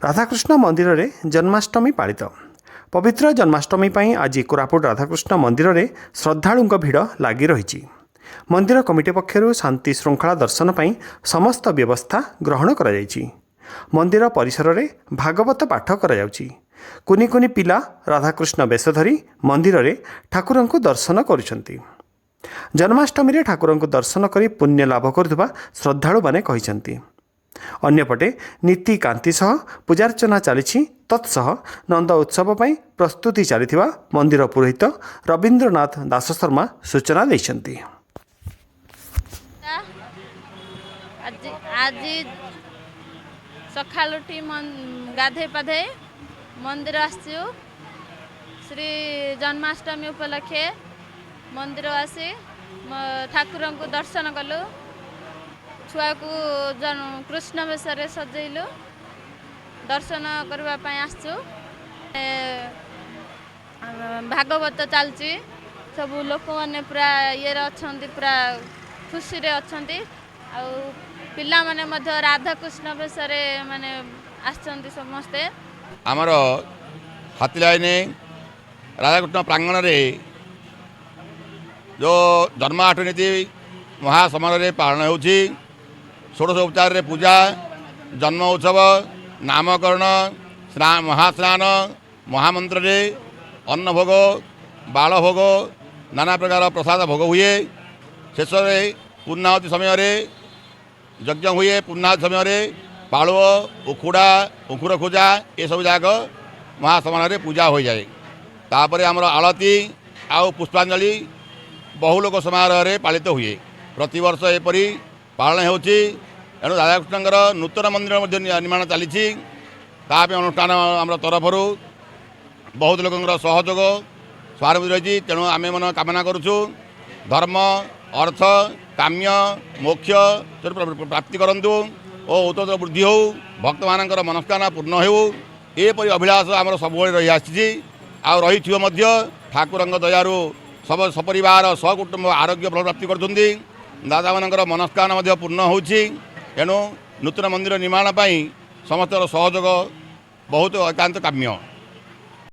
राधाकृष्ण मंदिर रे जन्माष्टमी पालित पवित्र जन्माष्टमी पर आज कोरापुट राधाकृष्ण मंदिर रे श्रद्धालुंक भिड़ लगी रही। मंदिर कमिटी पक्षर शांति श्रृंखला दर्शन पर समस्त व्यवस्था ग्रहण कर मंदिर परिसर रे भागवत पाठ कर कुनी कुनी पिला राधाकृष्ण बेश धरी मंदिर रे ठाकुर को दर्शन करुछंती। जन्माष्टमी रे ठाकुर को दर्शन कर पुण्य लाभ करुवा श्रद्धालु माने कहिसंती। अन्यपटे नीति कांति सह पूजार्चना चली तत्सह नंद उत्सव पर प्रस्तुति चली मंदिर पुरोहित रवींद्रनाथ दास शर्मा सूचना देइछंती। आज सकाल उठी गाधे पाधे मंदिर आसु श्री जन्माष्टमी उपलक्षे मंदिर आसी ठाकुर को दर्शन कलु। छुआ को कृष्ण वेश सजैलु दर्शन करने आसु। भागवत चलची सब लोक मैंने पूरा ये अच्छा पूरा खुशी रे अच्छा पिला माने मध्य राधाकृष्ण वेश माने आसचंती समस्ते। आमर हाथीलाइने राधाकृष्ण प्रांगण रे जो जन्माष्टमी महासमारोह पालन होची। षोडश उपचार रे पूजा जन्म उत्सव नामकरण महास्नान महामंत्र रे अन्न भोग बाल भोग नाना प्रकार प्रसाद भोग हुए। शेष पूर्णाहुति समय रे यज्ञ हुए। पूर्णाहुति समय रे पालुओ उखुड़ा उखुर खोजा ये सब जाक महासमारोह पूजा हो जाए। तापर आमर आलती आउ पुष्पांजलि बहु लोक समारोह रे पालित हुए। प्रतिवर्ष एपरी पालन होची। एणु राधाकृष्णଙ୍କର नूतन मंदिर निर्माण चली अनुष्ठान आम तरफ बहुत लोक सहयोग स्वारंभ रही। तेणु आम मन कामना करुचु धर्म अर्थ काम्य मोक्ष प्राप्ति करंतु और उत्तर वृद्धि हो भक्त मानकर मनस्कामना पूर्ण हो एपरी अभिलाष आम सब रही आसी आ रही ठाकुर दयारू सब सपरिवार सकुटुंब आरोग्य प्राप्ति करछंती। दादा मानकर मनस्कामना पूर्ण होची। एणु नूतन मंदिर निर्माण समस्त सहयोग बहुत एकांत काम्य।